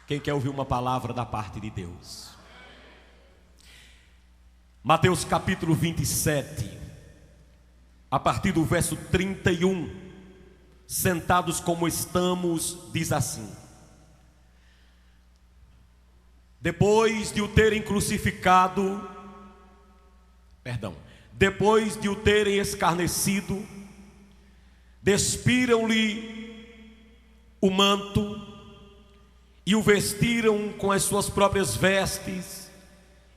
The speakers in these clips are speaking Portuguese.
Quem quer ouvir uma palavra da parte de Deus? Mateus capítulo 27, a partir do verso 31, sentados como estamos, diz assim: depois de o terem escarnecido, despiram-lhe o manto e o vestiram com as suas próprias vestes,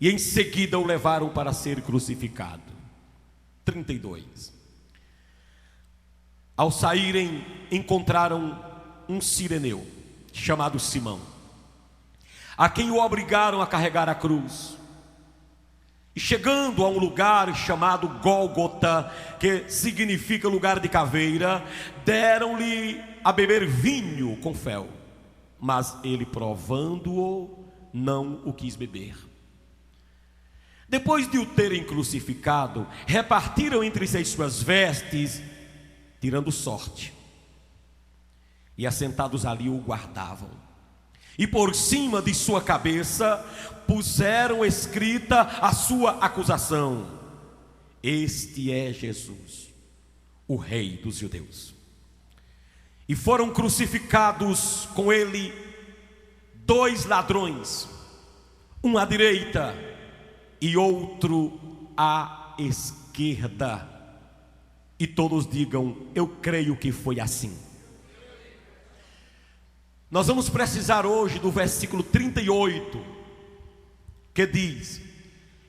e em seguida o levaram para ser crucificado. 32. Ao saírem, encontraram um cireneu chamado Simão, a quem o obrigaram a carregar a cruz. E chegando a um lugar chamado Gólgota, que significa lugar de caveira, deram-lhe a beber vinho com fel, mas ele, provando-o, não o quis beber. Depois de o terem crucificado, repartiram entre si as suas vestes, tirando sorte, e assentados ali o guardavam. E por cima de sua cabeça puseram escrita a sua acusação: este é Jesus, o Rei dos Judeus. E foram crucificados com ele 2 ladrões, um à direita e outro à esquerda. E todos digam: eu creio que foi assim. Nós vamos precisar hoje do versículo 38, que diz: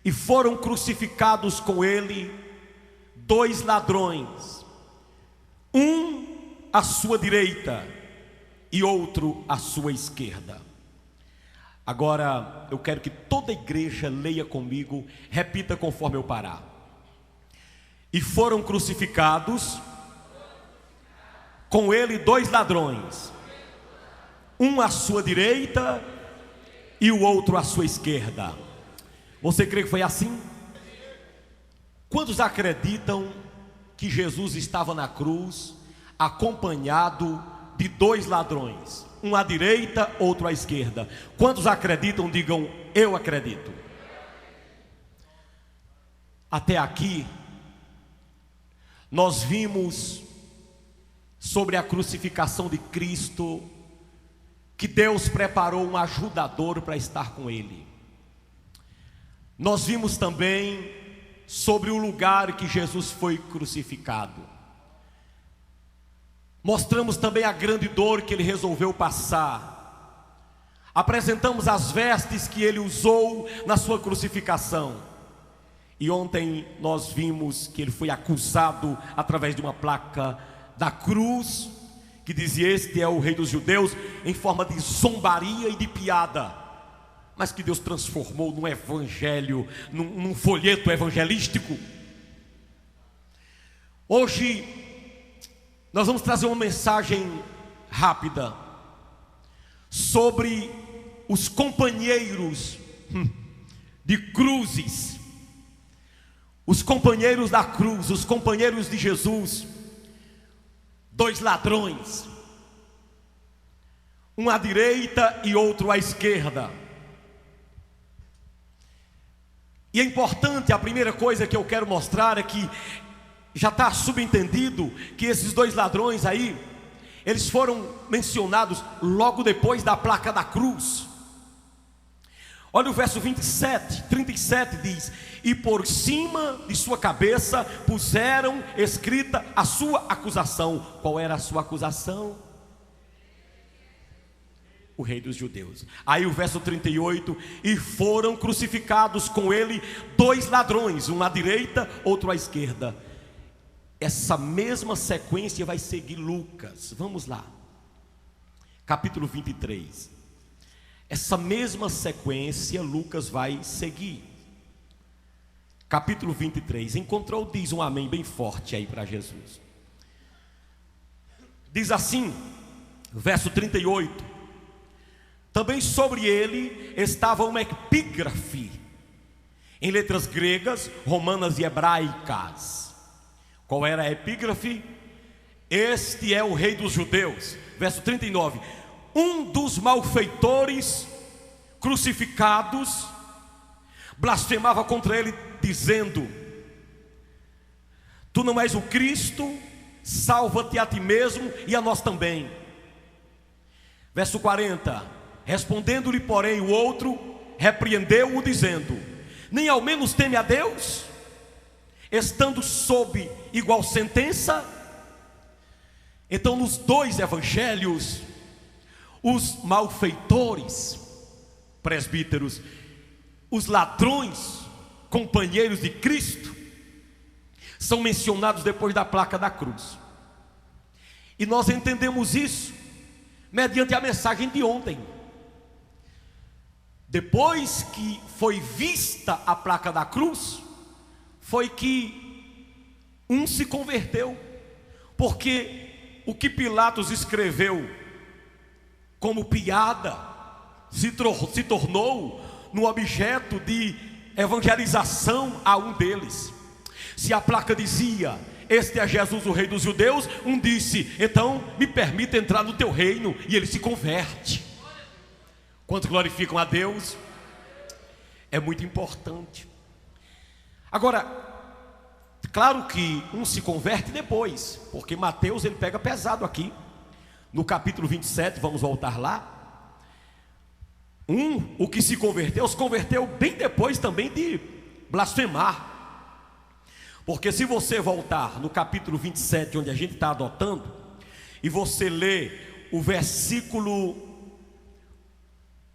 e foram crucificados com ele 2 ladrões, um à sua direita e outro à sua esquerda. Agora eu quero que toda a igreja leia comigo, repita conforme eu parar. E foram crucificados com ele 2 ladrões, um à sua direita e o outro à sua esquerda. Você crê que foi assim? Quantos acreditam que Jesus estava na cruz acompanhado de 2 ladrões, um à direita, outro à esquerda? Quantos acreditam? Digam: eu acredito. Até aqui nós vimos sobre a crucificação de Cristo, que Deus preparou um ajudador para estar com ele. Nós vimos também sobre o lugar que Jesus foi crucificado. Mostramos também a grande dor que ele resolveu passar. Apresentamos as vestes que ele usou na sua crucificação. E ontem nós vimos que ele foi acusado através de uma placa da cruz, que dizia: este é o Rei dos Judeus, em forma de zombaria e de piada, mas que Deus transformou num evangelho, num folheto evangelístico. Hoje nós vamos trazer uma mensagem rápida sobre os companheiros de cruzes, os companheiros da cruz, os companheiros de Jesus. 2 ladrões, um à direita e outro à esquerda. E é importante, a primeira coisa que eu quero mostrar é que já está subentendido que esses 2 ladrões aí, eles foram mencionados logo depois da placa da cruz. Olha o verso 37 diz: e por cima de sua cabeça puseram escrita a sua acusação. Qual era a sua acusação? O Rei dos Judeus. Aí o verso 38: e foram crucificados com ele 2 ladrões, um à direita, outro à esquerda. Essa mesma sequência vai seguir Lucas. Vamos lá, capítulo 23. Essa mesma sequência Lucas vai seguir. Capítulo 23. Encontrou? Diz um amém bem forte aí para Jesus. Diz assim, verso 38: também sobre ele estava uma epígrafe em letras gregas, romanas e hebraicas. Qual era a epígrafe? Este é o Rei dos Judeus. Verso 39: um dos malfeitores crucificados blasfemava contra ele, dizendo: tu não és o Cristo, salva-te a ti mesmo e a nós também. Verso 40: respondendo-lhe, porém, o outro repreendeu-o, dizendo: nem ao menos teme a Deus, estando sob igual sentença? Então, nos dois evangelhos, os malfeitores, presbíteros, os ladrões, companheiros de Cristo, são mencionados depois da placa da cruz. E nós entendemos isso mediante a mensagem de ontem. Depois que foi vista a placa da cruz, foi que um se converteu, porque o que Pilatos escreveu como piada se tornou no objeto de evangelização a um deles. Se a placa dizia: este é Jesus, o rei dos judeus, um disse: então me permita entrar no teu reino, e ele se converte. Quantos glorificam a Deus? É muito importante. Agora, claro que um se converte depois, porque Mateus ele pega pesado aqui. No capítulo 27, vamos voltar lá. O que se converteu bem depois também de blasfemar. Porque se você voltar no capítulo 27, onde a gente está adotando, e você ler o versículo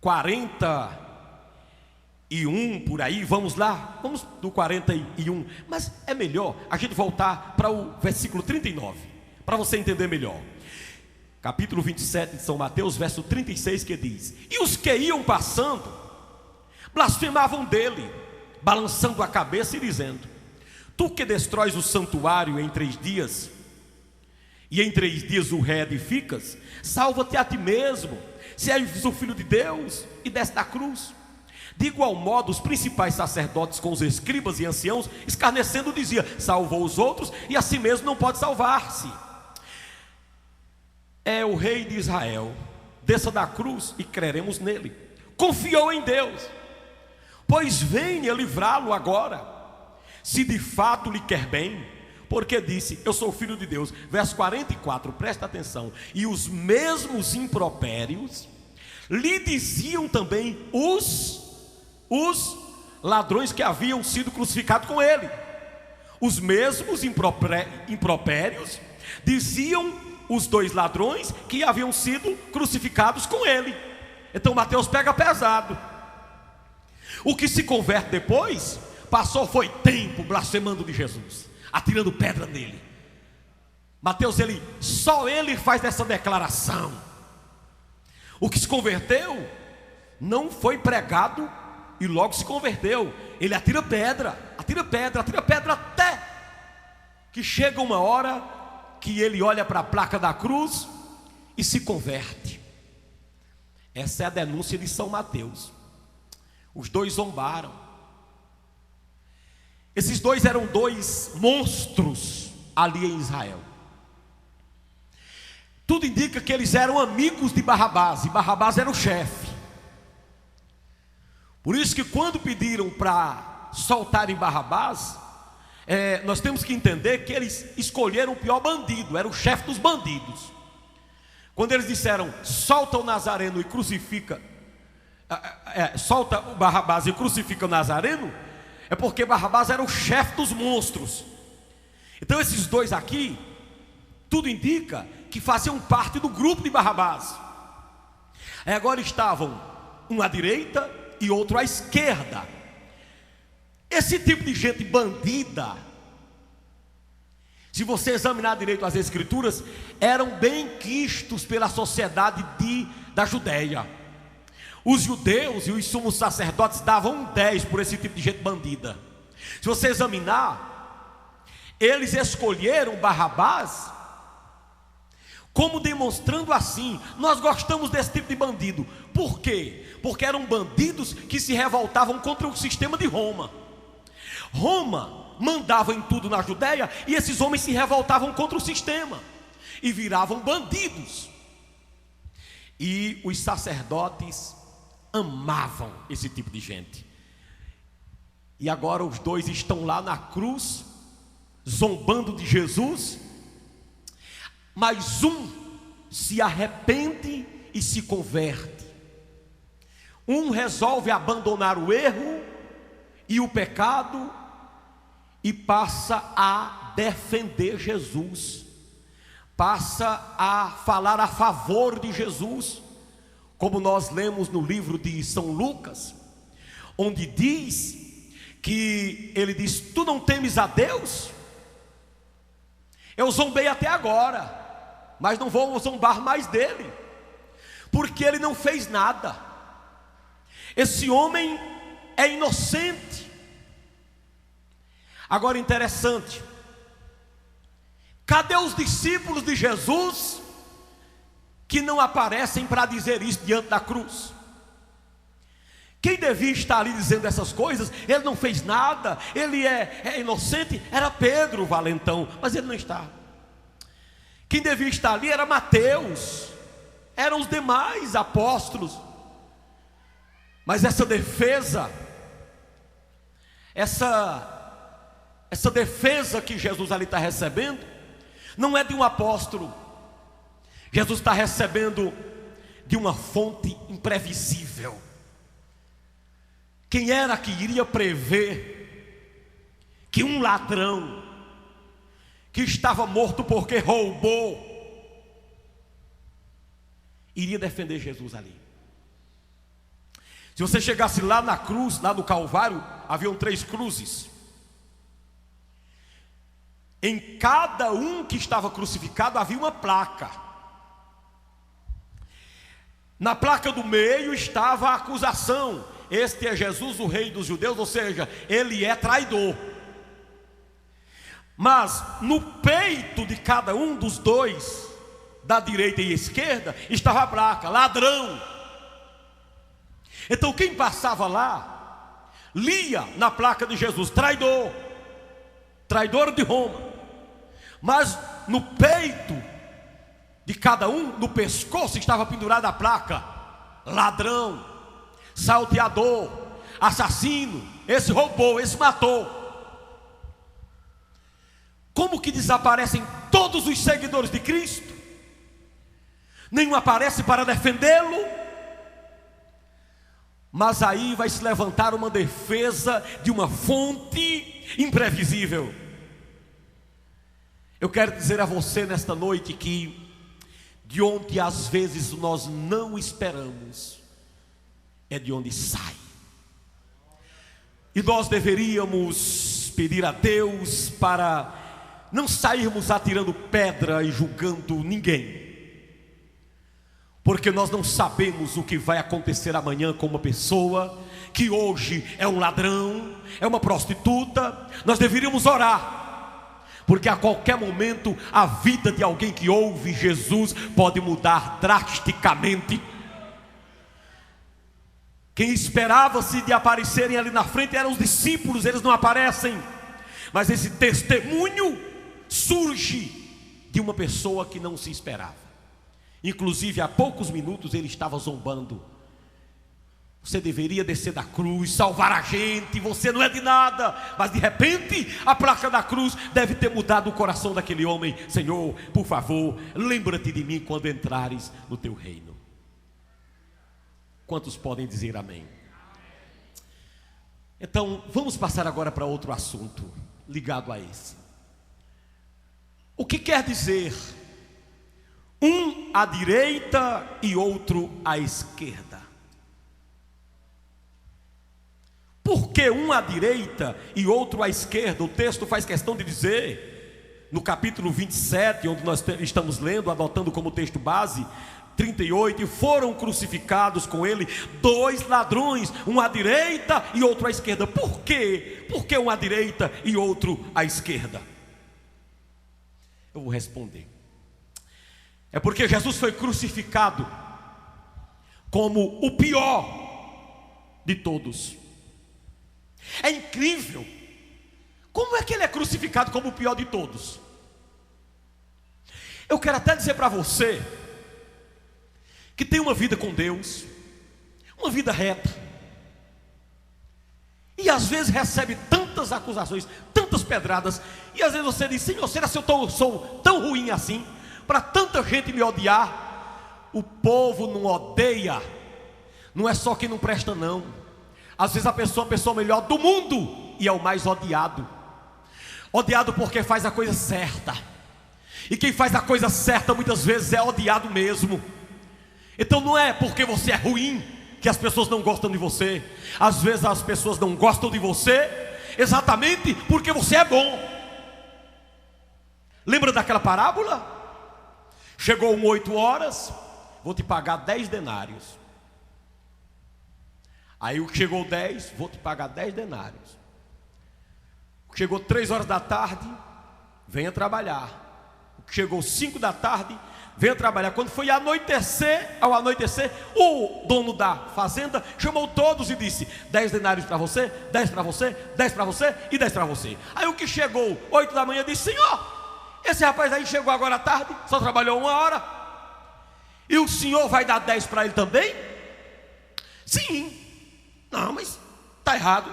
41, por aí, vamos lá, vamos do 41, mas é melhor a gente voltar para o versículo 39, para você entender melhor. Capítulo 27 de São Mateus, verso 36, que diz: e os que iam passando, blasfemavam dele, balançando a cabeça e dizendo: tu que destróis o santuário em 3 dias, e em 3 dias o reedificas, salva-te a ti mesmo, se és o Filho de Deus, e desce da cruz. De igual modo, os principais sacerdotes com os escribas e anciãos, escarnecendo, diziam: salvou os outros, e a si mesmo não pode salvar-se. É o rei de Israel, desça da cruz e creremos nele. Confiou em Deus, pois venha livrá-lo agora, se de fato lhe quer bem, porque disse: eu sou filho de Deus. Verso 44, presta atenção: e os mesmos impropérios lhe diziam também os ladrões que haviam sido crucificados com ele. Os mesmos impropérios diziam os 2 ladrões que haviam sido crucificados com ele. Então Mateus pega pesado. O que se converte depois, foi tempo blasfemando de Jesus, atirando pedra nele. Mateus, só ele faz essa declaração. O que se converteu não foi pregado e logo se converteu. Ele atira pedra, até que chega uma hora que ele olha para a placa da cruz e se converte. Essa é a denúncia de São Mateus. Os 2 zombaram. Esses 2 eram 2 monstros ali em Israel. Tudo indica que eles eram amigos de Barrabás, e Barrabás era o chefe. Por isso que quando pediram para soltarem Barrabás, nós temos que entender que eles escolheram o pior bandido, era o chefe dos bandidos. Quando eles disseram: solta o Nazareno e crucifica, solta o Barrabás e crucifica o Nazareno, é porque Barrabás era o chefe dos monstros. Então esses 2 aqui, tudo indica que faziam parte do grupo de Barrabás. Aí agora estavam um à direita e outro à esquerda. Esse tipo de gente bandida, se você examinar direito as escrituras, eram bem quistos pela sociedade da Judéia. Os judeus e os sumos sacerdotes davam 10 por esse tipo de gente bandida. Se você examinar, eles escolheram Barrabás como demonstrando assim: nós gostamos desse tipo de bandido. Por quê? Porque eram bandidos que se revoltavam contra o sistema de Roma. Roma mandava em tudo na Judéia, e esses homens se revoltavam contra o sistema e viravam bandidos. E os sacerdotes amavam esse tipo de gente. E agora os dois estão lá na cruz, zombando de Jesus, mas um se arrepende e se converte. Um resolve abandonar o erro e o pecado e passa a defender Jesus, passa a falar a favor de Jesus, como nós lemos no livro de São Lucas, onde diz que ele diz: tu não temes a Deus? Eu zombei até agora, mas não vou zombar mais dele, porque ele não fez nada. Esse homem é inocente. Agora, interessante, cadê os discípulos de Jesus que não aparecem para dizer isso diante da cruz? Quem devia estar ali dizendo essas coisas? Ele não fez nada, ele é inocente. Era Pedro, o valentão, mas ele não está. Quem devia estar ali era Mateus, eram os demais apóstolos. Mas essa defesa, essa defesa que Jesus ali está recebendo, não é de um apóstolo. Jesus está recebendo de uma fonte imprevisível. Quem era que iria prever que um ladrão que estava morto porque roubou iria defender Jesus ali? Se você chegasse lá na cruz, lá no Calvário, haviam 3 cruzes. Em cada um que estava crucificado havia uma placa. Na placa do meio estava a acusação: este é Jesus, o rei dos judeus, ou seja, ele é traidor. Mas no peito de cada um dos dois, da direita e esquerda, estava a placa: ladrão. Então quem passava lá, lia na placa de Jesus: traidor, traidor de Roma. Mas no peito de cada um, no pescoço, estava pendurada a placa: ladrão, salteador, assassino, esse roubou, esse matou. Como que desaparecem todos os seguidores de Cristo? Nenhum aparece para defendê-lo. Mas aí vai se levantar uma defesa de uma fonte imprevisível. Eu quero dizer a você nesta noite que de onde às vezes nós não esperamos, é de onde sai. E nós deveríamos pedir a Deus para não sairmos atirando pedra e julgando ninguém, porque nós não sabemos o que vai acontecer amanhã com uma pessoa que hoje é um ladrão, é uma prostituta. Nós deveríamos orar, porque a qualquer momento a vida de alguém que ouve Jesus pode mudar drasticamente. Quem esperava-se de aparecerem ali na frente eram os discípulos, eles não aparecem. Mas esse testemunho surge de uma pessoa que não se esperava. Inclusive há poucos minutos ele estava zombando: você deveria descer da cruz, salvar a gente, você não é de nada. Mas de repente a placa da cruz deve ter mudado o coração daquele homem: Senhor, por favor, lembra-te de mim quando entrares no teu reino. Quantos podem dizer amém? Então vamos passar agora para outro assunto ligado a esse. O que quer dizer um à direita e outro à esquerda? Por que um à direita e outro à esquerda? O texto faz questão de dizer, no capítulo 27, onde nós estamos lendo, adotando como texto base, 38, e foram crucificados com ele 2 ladrões, um à direita e outro à esquerda. Por quê? Por que um à direita e outro à esquerda? Eu vou responder. É porque Jesus foi crucificado como o pior de todos. É incrível. Como é que ele é crucificado como o pior de todos? Eu quero até dizer para você que tem uma vida com Deus, uma vida reta, e às vezes recebe tantas acusações, tantas pedradas, e às vezes você diz: Senhor, será que eu sou tão ruim assim, para tanta gente me odiar? O povo não odeia, não é só quem não presta não. Às vezes a pessoa melhor do mundo, e é o mais odiado. Odiado porque faz a coisa certa, e quem faz a coisa certa muitas vezes é odiado mesmo. Então não é porque você é ruim que as pessoas não gostam de você. Às vezes as pessoas não gostam de você exatamente porque você é bom. Lembra daquela parábola? Chegou 8 horas, vou te pagar 10 denários. Aí o que chegou 10, vou te pagar 10 denários. O que chegou 3 horas da tarde, venha trabalhar. O que chegou 5 da tarde, venha trabalhar. Quando foi ao anoitecer, o dono da fazenda chamou todos e disse: 10 denários para você, 10 para você, 10 para você e 10 para você. Aí o que chegou 8 da manhã disse: Senhor, esse rapaz aí chegou agora à tarde, só trabalhou 1 hora, e o senhor vai dar 10 para ele também? Sim. Não, mas está errado.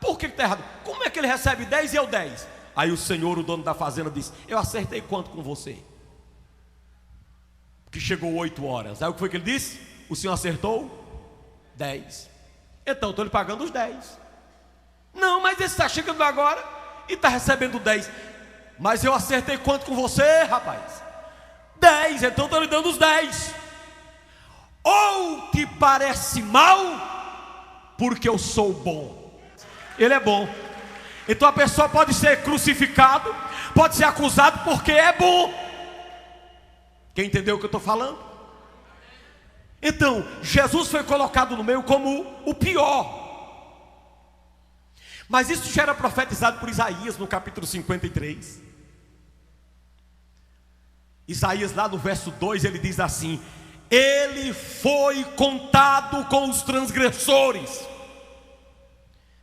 Por que está errado? Como é que ele recebe 10 e eu 10? Aí o senhor, o dono da fazenda, disse: eu acertei quanto com você? Que chegou 8 horas. Aí o que foi que ele disse? O senhor acertou 10. Então estou lhe pagando os 10. Não, mas esse está chegando agora e está recebendo 10. Mas eu acertei quanto com você, rapaz? 10, então estou lhe dando os 10. Ou te parece mal porque eu sou bom? Ele é bom. Então a pessoa pode ser crucificado, pode ser acusado porque é bom. Quem entendeu o que eu estou falando? Então, Jesus foi colocado no meio como o pior. Mas isso já era profetizado por Isaías no capítulo 53. Isaías lá no verso 2 ele diz assim: ele foi contado com os transgressores.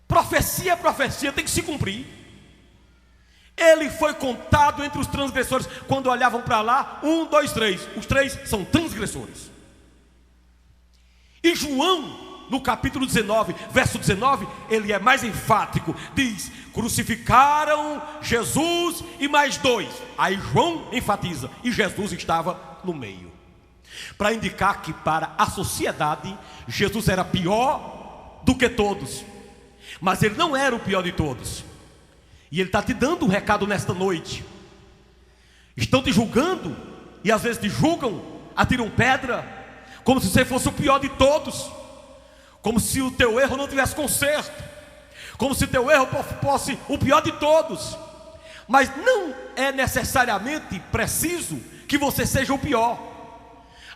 Profecia é profecia, tem que se cumprir. Ele foi contado entre os transgressores. Quando olhavam para lá, 1, 2, 3, os 3 são transgressores. E João, no capítulo 19, verso 19, ele é mais enfático, diz: crucificaram Jesus e mais 2. Aí João enfatiza: e Jesus estava no meio, para indicar que para a sociedade Jesus era pior do que todos, mas ele não era o pior de todos. E ele está te dando um recado nesta noite. Estão te julgando, e às vezes te julgam, atiram pedra, como se você fosse o pior de todos, como se o teu erro não tivesse conserto, como se o teu erro fosse o pior de todos. Mas não é necessariamente preciso que você seja o pior.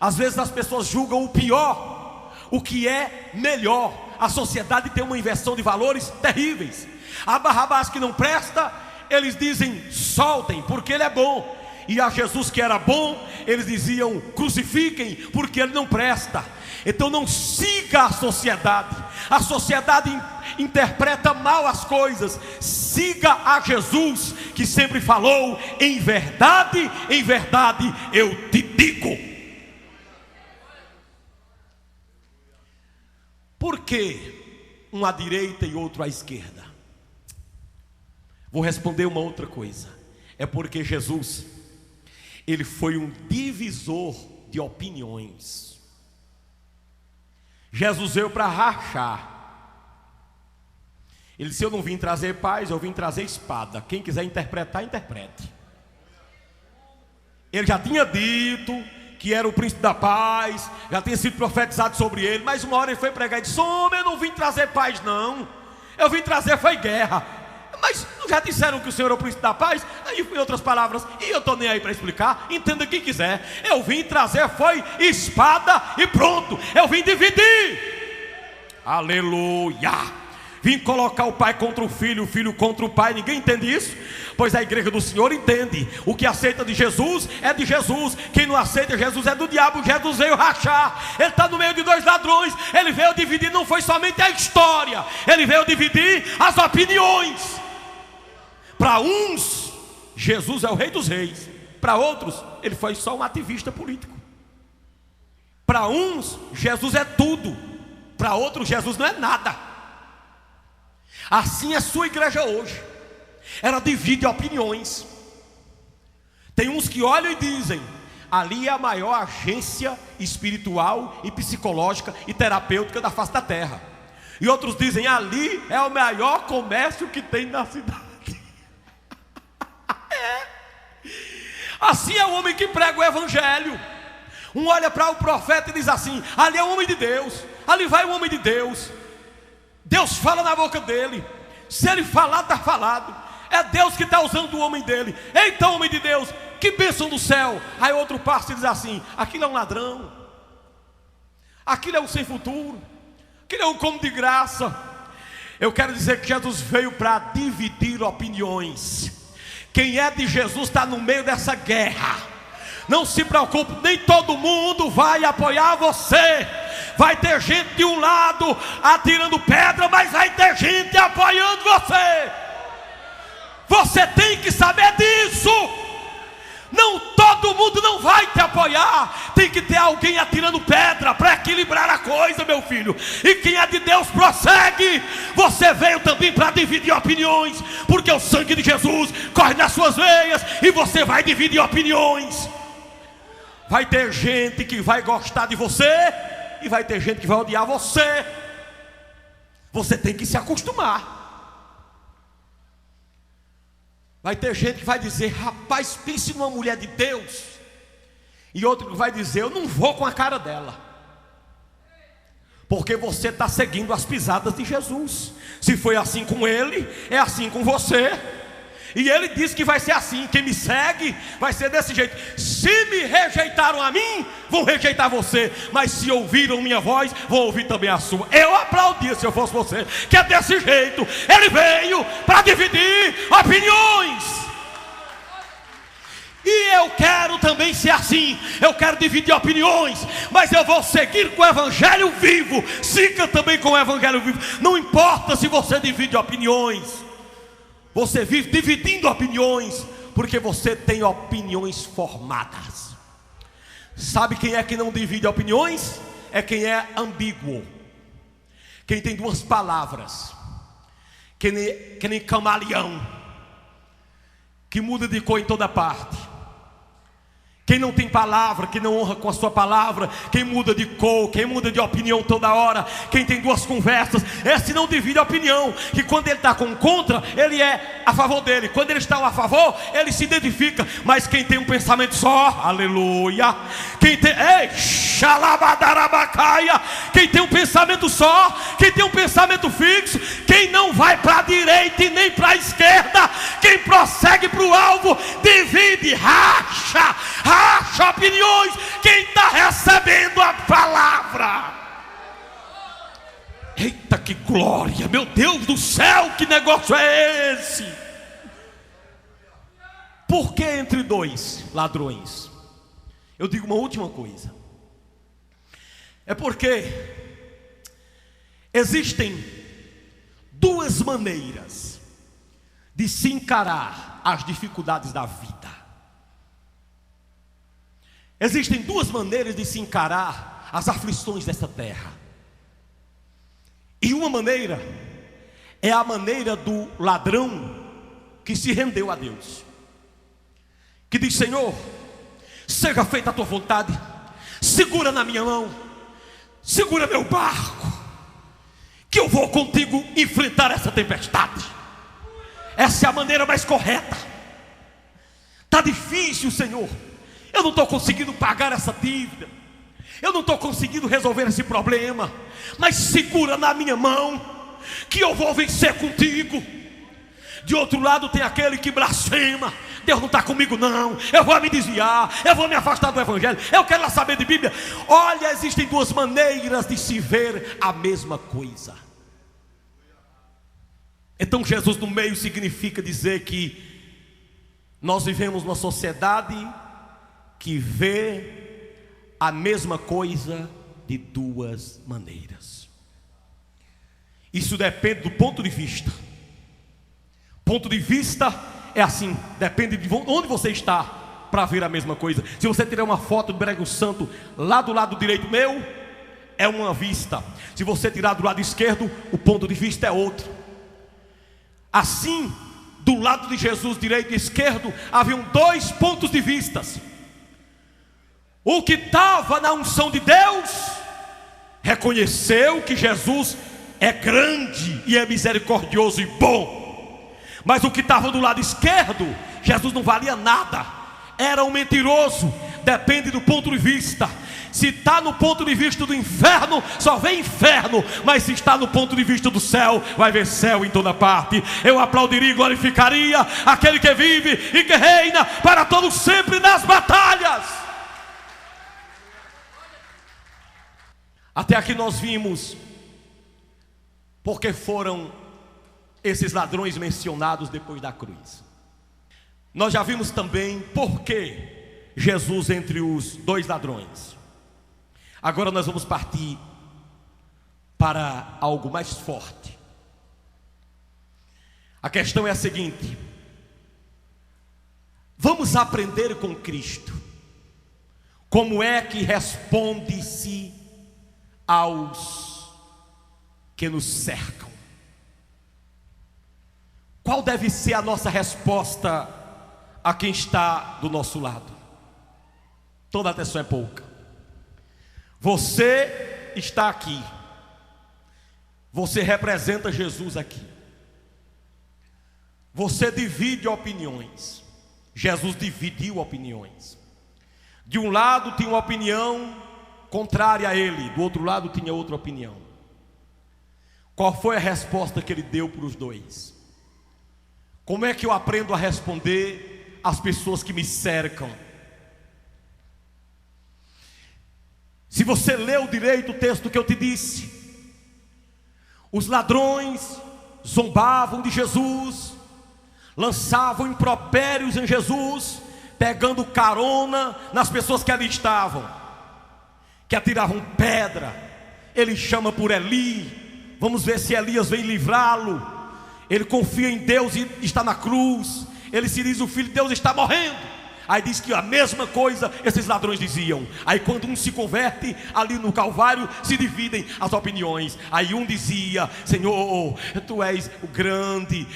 Às vezes as pessoas julgam o pior, o que é melhor. A sociedade tem uma inversão de valores terríveis. A Barrabás que não presta, eles dizem: soltem, porque ele é bom. E a Jesus que era bom, eles diziam: crucifiquem, porque ele não presta. Então não siga a sociedade. A sociedade interpreta mal as coisas. Siga a Jesus, que sempre falou: em verdade eu te digo. Por que um à direita e outro à esquerda? Vou responder uma outra coisa. É porque Jesus, ele foi um divisor de opiniões. Jesus veio para rachar. Ele disse: eu não vim trazer paz, eu vim trazer espada. Quem quiser interpretar, interprete. Ele já tinha dito que era o príncipe da paz, já tinha sido profetizado sobre ele. Mas uma hora ele foi pregar e disse: homem, eu não vim trazer paz não, eu vim trazer foi guerra. Mas já disseram que o Senhor é o príncipe da paz? Aí em outras palavras, e eu estou nem aí para explicar, entenda quem quiser. Eu vim trazer foi espada e pronto. Eu vim dividir. Aleluia. Vim colocar o pai contra o filho contra o pai. Ninguém entende isso? Pois a igreja do Senhor entende. O que aceita de Jesus é de Jesus. Quem não aceita Jesus é do diabo. Jesus veio rachar. Ele está no meio de 2 ladrões. Ele veio dividir, não foi somente a história, ele veio dividir as opiniões. Para uns, Jesus é o rei dos reis. Para outros, ele foi só um ativista político. Para uns, Jesus é tudo, para outros, Jesus não é nada. Assim é a sua igreja hoje. Ela divide opiniões. Tem uns que olham e dizem: ali é a maior agência espiritual e psicológica e terapêutica da face da terra. E outros dizem: ali é o maior comércio que tem na cidade. Assim é o homem que prega o evangelho. Um olha para o profeta e diz assim: ali é o homem de Deus, ali vai o homem de Deus. Deus fala na boca dele. Se ele falar, está falado. É Deus que está usando o homem dele. Então, homem de Deus, que bênção do céu. Aí outro passa e diz assim: aquilo é um ladrão, aquilo é um sem futuro, aquilo é um como de graça. Eu quero dizer que Jesus veio para dividir opiniões. Quem é de Jesus está no meio dessa guerra. Não se preocupe, nem todo mundo vai apoiar você. Vai ter gente de um lado atirando pedra, mas vai ter gente apoiando você. Você tem que saber disso. Não, todo mundo não vai te apoiar. Tem que ter alguém atirando pedra para equilibrar a coisa, meu filho. E quem é de Deus prossegue. Você veio também para dividir opiniões, porque o sangue de Jesus corre nas suas veias, e você vai dividir opiniões. Vai ter gente que vai gostar de você, e vai ter gente que vai odiar você. Você tem que se acostumar. Vai ter gente que vai dizer: rapaz, pense numa mulher de Deus. E outro que vai dizer: eu não vou com a cara dela. Porque você está seguindo as pisadas de Jesus. Se foi assim com ele, é assim com você. E ele disse que vai ser assim: quem me segue vai ser desse jeito. Se me rejeitaram a mim, vão rejeitar você. Mas se ouviram minha voz, vão ouvir também a sua. Eu aplaudia se eu fosse você, que é desse jeito. Ele veio para dividir opiniões. E eu quero também ser assim. Eu quero dividir opiniões, mas eu vou seguir com o evangelho vivo. Siga também com o evangelho vivo. Não importa se você divide opiniões. Você vive dividindo opiniões, porque você tem opiniões formadas. Sabe quem é que não divide opiniões? É quem é ambíguo. Quem tem duas palavras. Que nem camaleão, que muda de cor em toda parte. Quem não tem palavra, que não honra com a sua palavra. Quem muda de cor, quem muda de opinião toda hora. Quem tem duas conversas, esse não divide a opinião. Que quando ele está com contra, ele é a favor dele. Quando ele está a favor, ele se identifica. Mas quem tem um pensamento só, aleluia. Quem tem, xalabadarabacaia. Quem tem um pensamento só, quem tem um pensamento fixo, quem não vai para a direita e nem para a esquerda, quem prossegue para o alvo, divide, racha opiniões. Quem está recebendo a palavra, eita que glória, meu Deus do céu, que negócio é esse? Por que entre dois ladrões? Eu digo uma última coisa. É porque existem duas maneiras de se encarar as dificuldades da vida. Existem duas maneiras de se encarar as aflições dessa terra. E uma maneira é a maneira do ladrão que se rendeu a Deus, que diz: Senhor, seja feita a tua vontade, segura na minha mão, segura meu barco, que eu vou contigo enfrentar essa tempestade. Essa é a maneira mais correta. Está difícil, Senhor, eu não estou conseguindo pagar essa dívida, eu não estou conseguindo resolver esse problema, mas segura na minha mão, que eu vou vencer contigo. De outro lado tem aquele que blasfema: Deus não está comigo não, eu vou me desviar, eu vou me afastar do evangelho, eu quero lá saber de Bíblia. Olha, existem duas maneiras de se ver a mesma coisa. Então Jesus no meio significa dizer que nós vivemos numa sociedade que vê a mesma coisa de duas maneiras. Isso depende do ponto de vista. Ponto de vista é assim, depende de onde você está. para ver a mesma coisa. Se você tirar uma foto do Brega Santo lá do lado direito meu, é uma vista. Se você tirar do lado esquerdo, o ponto de vista é outro. Assim, do lado de Jesus, direito e esquerdo, haviam dois pontos de vistas. O que estava na unção de Deus reconheceu que Jesus é grande e é misericordioso e bom. Mas o que estava do lado esquerdo, Jesus não valia nada, era um mentiroso. Depende do ponto de vista. Se está no ponto de vista do inferno, só vê inferno. Mas se está no ponto de vista do céu, vai ver céu em toda parte. Eu aplaudiria e glorificaria aquele que vive e que reina para todo sempre nas batalhas. Até aqui nós vimos porque foram esses ladrões mencionados depois da cruz. Nós já vimos também por que Jesus entre os dois ladrões. Agora nós vamos partir para algo mais forte. A questão é a seguinte: vamos aprender com Cristo como é que responde-se aos que nos cercam. Qual deve ser a nossa resposta a quem está do nosso lado? Toda atenção é pouca. Você está aqui, você representa Jesus aqui, você divide opiniões. Jesus dividiu opiniões. De um lado tinha uma opinião contrária a ele, do outro lado tinha outra opinião. Qual foi a resposta que ele deu para os dois? Como é que eu aprendo a responder às pessoas que me cercam? Se você leu direito o texto que eu te disse, os ladrões zombavam de Jesus, lançavam impropérios em Jesus, pegando carona nas pessoas que ali estavam, que atiravam pedra. Ele chama por Eli, vamos ver se Elias vem livrá-lo. Ele confia em Deus e está na cruz. Ele se diz: o Filho de Deus está morrendo. Aí diz que a mesma coisa esses ladrões diziam. Aí quando um se converte ali no Calvário, se dividem as opiniões. Aí um dizia: Senhor, tu és o grande,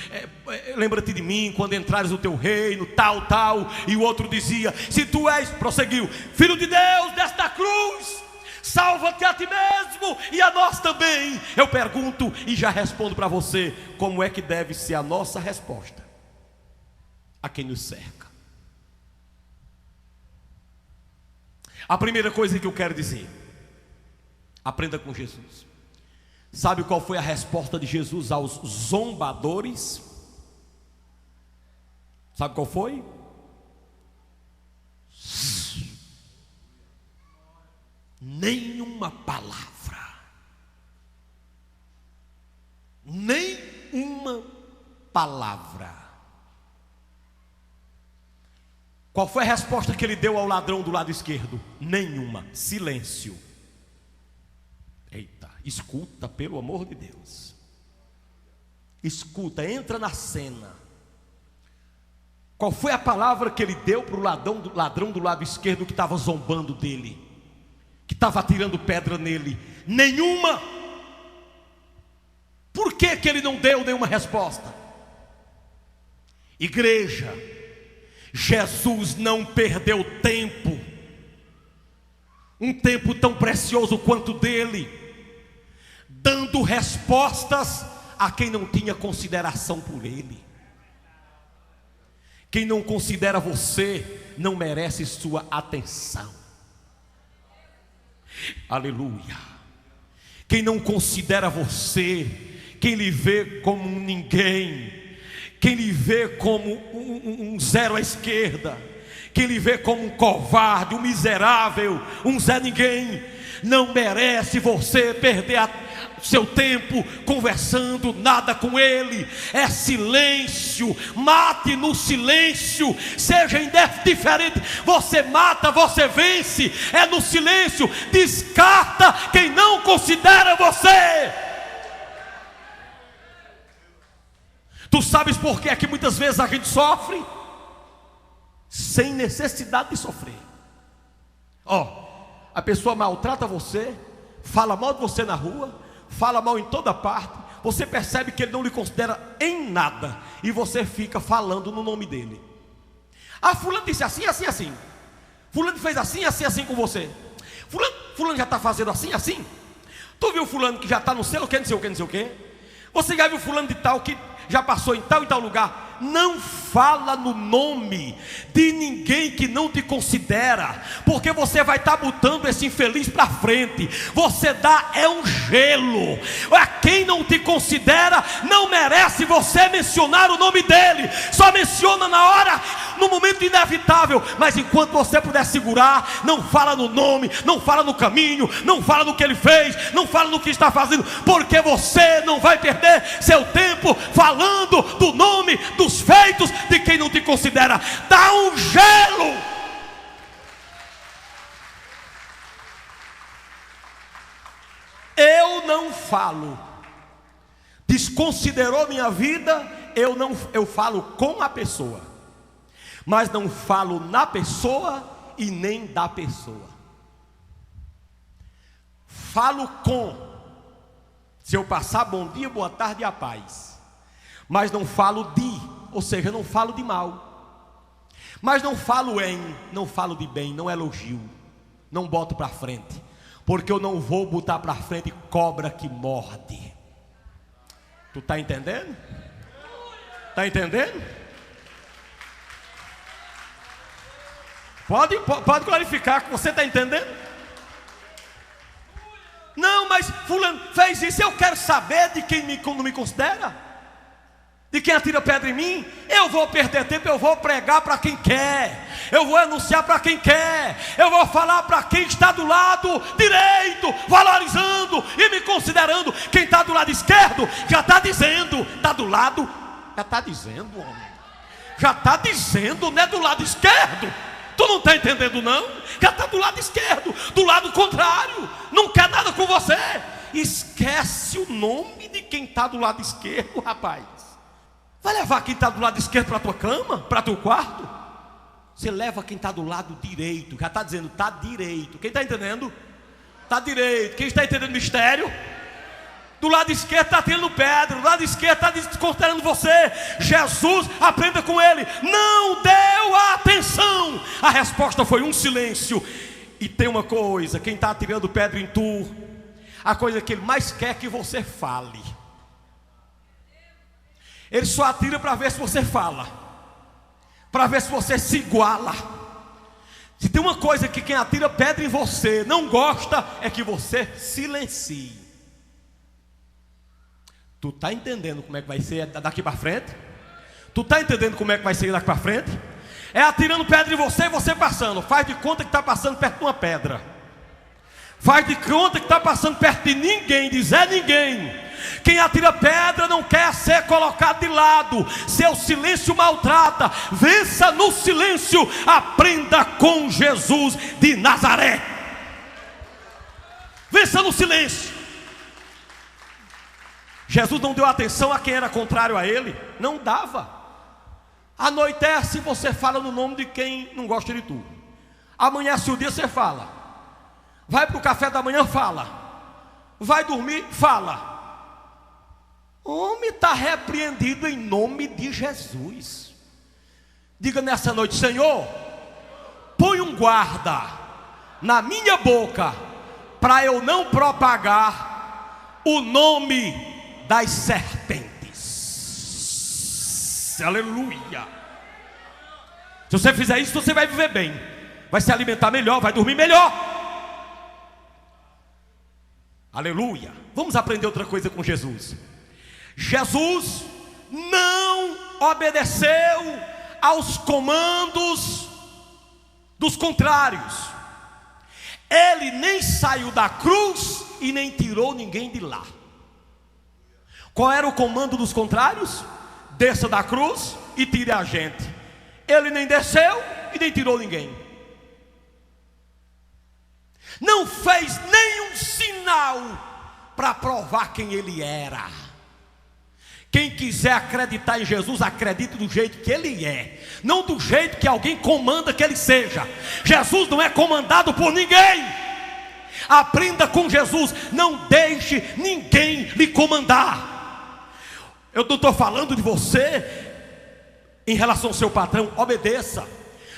lembra-te de mim quando entrares no teu reino, tal, tal. E o outro dizia: se tu és, prosseguiu, Filho de Deus, desce da cruz, salva-te a ti mesmo e a nós também. Eu pergunto e já respondo para você: como é que deve ser a nossa resposta a quem nos cerca? A primeira coisa que eu quero dizer: aprenda com Jesus. Sabe qual foi a resposta de Jesus aos zombadores? Sabe qual foi? Nenhuma palavra. Nenhuma palavra. Qual foi a resposta que ele deu ao ladrão do lado esquerdo? Nenhuma. Silêncio. Eita, escuta, pelo amor de Deus. Escuta, entra na cena. Qual foi a palavra que ele deu para o ladrão do lado esquerdo que estava zombando dele, que estava atirando pedra nele? Nenhuma. Por que que ele não deu nenhuma resposta? Igreja, Jesus não perdeu tempo, um tempo tão precioso quanto dele, dando respostas a quem não tinha consideração por ele. Quem não considera você não merece sua atenção. Aleluia. Quem não considera você, quem lhe vê como um ninguém, quem lhe vê como um zero à esquerda, quem lhe vê como um covarde, um miserável, um Zé Ninguém, não merece você perder seu tempo conversando nada com ele. É silêncio, mate no silêncio, seja indiferente, você mata, você vence, é no silêncio, descarta quem não considera você. Tu sabes por que é que muitas vezes a gente sofre? sem necessidade de sofrer. A pessoa maltrata você, fala mal de você na rua, fala mal em toda parte. Você percebe que ele não lhe considera em nada, e você fica falando no nome dele. Fulano disse assim, assim, assim. Fulano fez assim, assim, assim com você. Fulano já está fazendo assim, assim. Tu viu fulano que já está no céu, não sei o que, não sei o que. Você já viu fulano de tal que já passou em tal e tal lugar. Não fala no nome de ninguém que não te considera, porque você vai estar botando esse infeliz para frente. Você dá um gelo. A quem não te considera não merece você mencionar o nome dele. Só menciona na hora, no momento inevitável. Mas enquanto você puder segurar, não fala no nome, não fala no caminho, não fala no que ele fez, não fala no que está fazendo, porque você não vai perder seu tempo falando do nome, dos feitos de quem não te considera. Dá um gelo. Eu não falo. Desconsiderou minha vida, eu falo com a pessoa, mas não falo na pessoa e nem da pessoa. Falo com. Se eu passar bom dia, boa tarde e a paz, mas não falo de, ou seja, não falo de mal, mas não falo não falo de bem, não elogio, não boto para frente, porque eu não vou botar para frente cobra que morde. Tu está entendendo? Está entendendo? Pode clarificar que você está entendendo? Não, mas fulano fez isso, eu quero saber de quem não me considera, de quem atira pedra em mim. Eu vou perder tempo, eu vou pregar para quem quer, eu vou anunciar para quem quer, eu vou falar para quem está do lado direito, valorizando e me considerando. Quem está do lado esquerdo já está dizendo, está do lado, já está dizendo, homem, já está dizendo, não é do lado esquerdo. Tu não está entendendo não? Já está do lado esquerdo, do lado contrário, não quer nada com você. Esquece o nome de quem está do lado esquerdo, rapaz. Vai levar quem está do lado esquerdo para a tua cama, para o teu quarto? Você leva quem está do lado direito, já está dizendo, está direito. Quem está entendendo? Está direito. Quem está entendendo o mistério? Do lado esquerdo está tirando pedra, do lado esquerdo está desconsiderando você. Jesus, aprenda com ele, não deu atenção. A resposta foi um silêncio. E tem uma coisa, quem está tirando pedra em tu, a coisa que ele mais quer é que você fale. Ele só atira para ver se você fala, para ver se você se iguala. Se tem uma coisa que quem atira pedra em você não gosta, é que você silencie. Tu está entendendo como é que vai ser daqui para frente? Tu está entendendo como é que vai ser daqui para frente? É atirando pedra em você e você passando. Faz de conta que está passando perto de uma pedra. Faz de conta que está passando perto de ninguém, de Zé ninguém. Quem atira pedra não quer ser colocado de lado. Seu silêncio maltrata. Vença no silêncio. Aprenda com Jesus de Nazaré. Vença no silêncio. Jesus não deu atenção a quem era contrário a ele. Não dava. Anoitece, você fala no nome de quem não gosta de tu. Amanhece o dia, você fala. Vai para o café da manhã, fala. Vai dormir, fala. Homem, está repreendido em nome de Jesus. Diga nessa noite, Senhor, põe um guarda na minha boca, para eu não propagar o nome das serpentes. Aleluia. Se você fizer isso, você vai viver bem, vai se alimentar melhor, vai dormir melhor. Aleluia. Vamos aprender outra coisa com Jesus. Jesus não obedeceu aos comandos dos contrários. Ele nem saiu da cruz e nem tirou ninguém de lá. Qual era o comando dos contrários? Desça da cruz e tire a gente. Ele nem desceu e nem tirou ninguém. Não fez nenhum sinal para provar quem ele era. Quem quiser acreditar em Jesus, acredite do jeito que Ele é, não do jeito que alguém comanda que Ele seja. Jesus não é comandado por ninguém. Aprenda com Jesus, não deixe ninguém lhe comandar. Eu não estou falando de você em relação ao seu patrão, obedeça.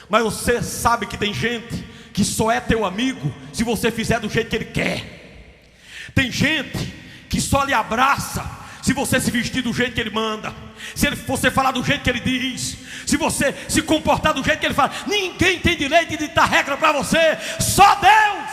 Mas você sabe que tem gente que só é teu amigo se você fizer do jeito que ele quer. Tem gente que só lhe abraça se você se vestir do jeito que ele manda, se você falar do jeito que ele diz, se você se comportar do jeito que ele fala. Ninguém tem direito de ditar regra para você, só Deus.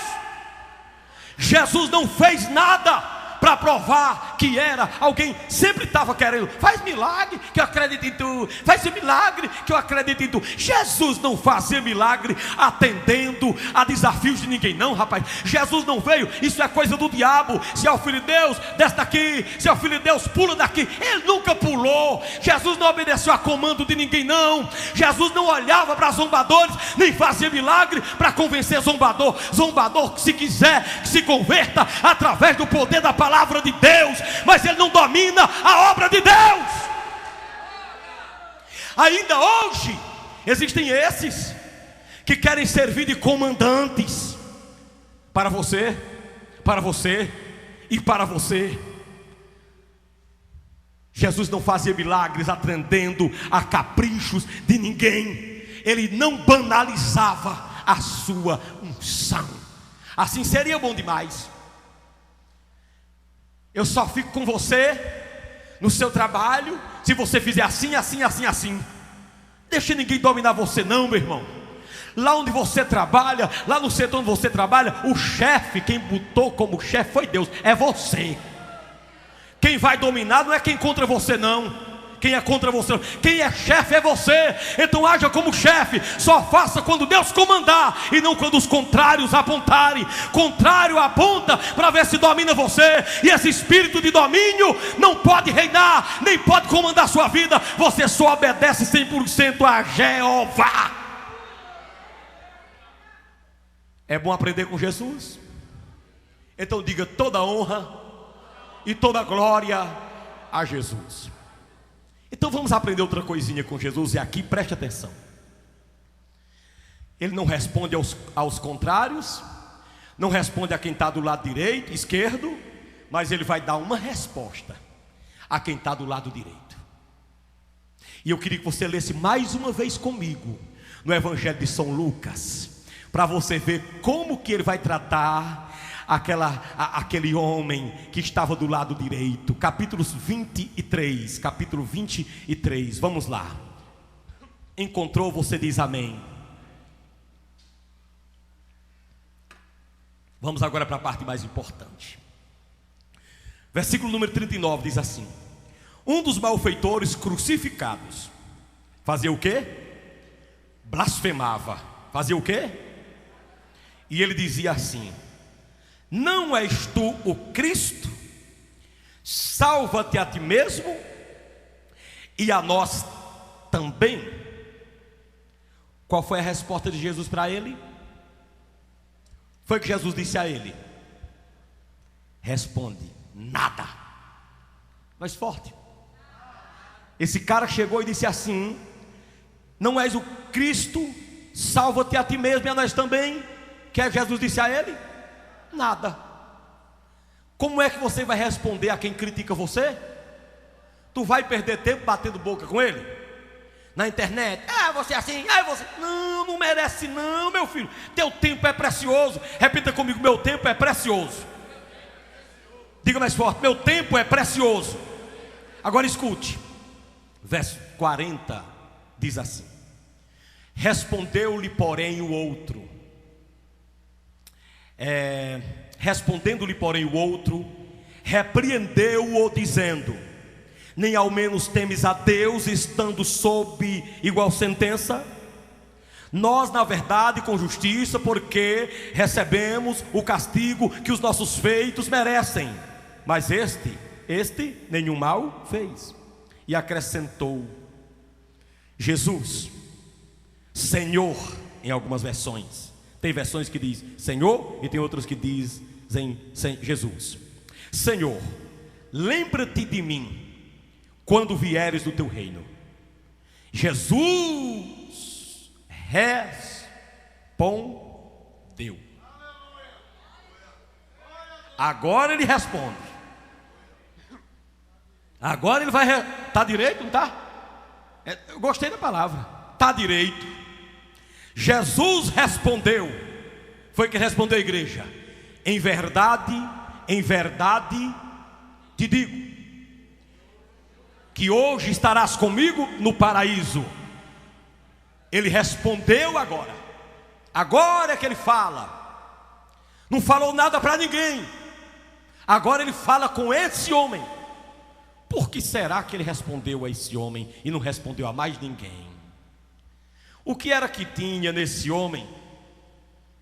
Jesus não fez nada para provar que era alguém, sempre estava querendo, faz milagre que eu acredito em tu, faz milagre que eu acredito em tu. Jesus não fazia milagre atendendo a desafios de ninguém, não, rapaz. Jesus não veio, isso é coisa do diabo. Se é o filho de Deus, desce daqui, se é o filho de Deus, pula daqui. Ele nunca pulou. Jesus não obedeceu a comando de ninguém, não. Jesus não olhava para zombadores, nem fazia milagre para convencer zombador. Zombador, se quiser, que se converta através do poder da palavra de Deus, mas ele não domina a obra de Deus. Ainda hoje existem esses que querem servir de comandantes para você e para você. Jesus não fazia milagres atendendo a caprichos de ninguém. Ele não banalizava a sua unção. Assim seria bom demais. Eu só fico com você no seu trabalho se você fizer assim, assim, assim, assim. Deixa ninguém dominar você não, meu irmão. Lá onde você trabalha, lá no setor onde você trabalha, o chefe, quem botou como chefe foi Deus, é você. Quem vai dominar não é quem contra você não. Quem é contra você, quem é chefe é você. Então haja como chefe, só faça quando Deus comandar e não quando os contrários apontarem. Contrário aponta para ver se domina você, e esse espírito de domínio não pode reinar, nem pode comandar a sua vida. Você só obedece 100% a Jeová. É bom aprender com Jesus. Então diga: toda honra e toda glória a Jesus. Então vamos aprender outra coisinha com Jesus, e aqui preste atenção. Ele não responde aos contrários, não responde a quem está do lado direito, esquerdo, mas ele vai dar uma resposta a quem está do lado direito. E eu queria que você lesse mais uma vez comigo no Evangelho de São Lucas, para você ver como que ele vai tratar aquele homem que estava do lado direito. Capítulo 23, vamos lá. Encontrou? Você diz amém. Vamos agora para a parte mais importante. Versículo número 39 diz assim: um dos malfeitores crucificados fazia o quê? Blasfemava. Fazia o quê? E ele dizia assim: não és tu o Cristo? Salva-te a ti mesmo e a nós também. Qual foi a resposta de Jesus para ele? Foi que Jesus disse a ele: responde: nada. Mais forte. Esse cara chegou e disse assim: não és o Cristo? Salva-te a ti mesmo e a nós também. Que Jesus disse a ele? Nada. Como é que você vai responder a quem critica você? Tu vai perder tempo batendo boca com ele? Na internet? Você é assim, você... Não merece não, meu filho. Teu tempo é precioso. Repita comigo: meu tempo é precioso. Diga mais forte: meu tempo é precioso. Agora escute. Verso 40 diz assim: respondeu-lhe porém o outro. Respondendo-lhe porém o outro, repreendeu-o dizendo: nem ao menos temes a Deus, estando sob igual sentença? Nós, na verdade, com justiça, porque recebemos o castigo que os nossos feitos merecem, mas este nenhum mal fez. E acrescentou Jesus: Senhor, em algumas versões. Tem versões que diz Senhor e tem outras que dizem Jesus. Senhor, lembra-te de mim quando vieres do teu reino. Jesus respondeu. Agora ele responde. Agora ele vai. Está direito, não está? Eu gostei da palavra. Está direito. Jesus respondeu. Foi que respondeu a igreja: em verdade te digo, que hoje estarás comigo no paraíso. Ele respondeu agora. Agora é que ele fala. Não falou nada para ninguém. Agora ele fala com esse homem. Por que será que ele respondeu a esse homem e não respondeu a mais ninguém? O que era que tinha nesse homem?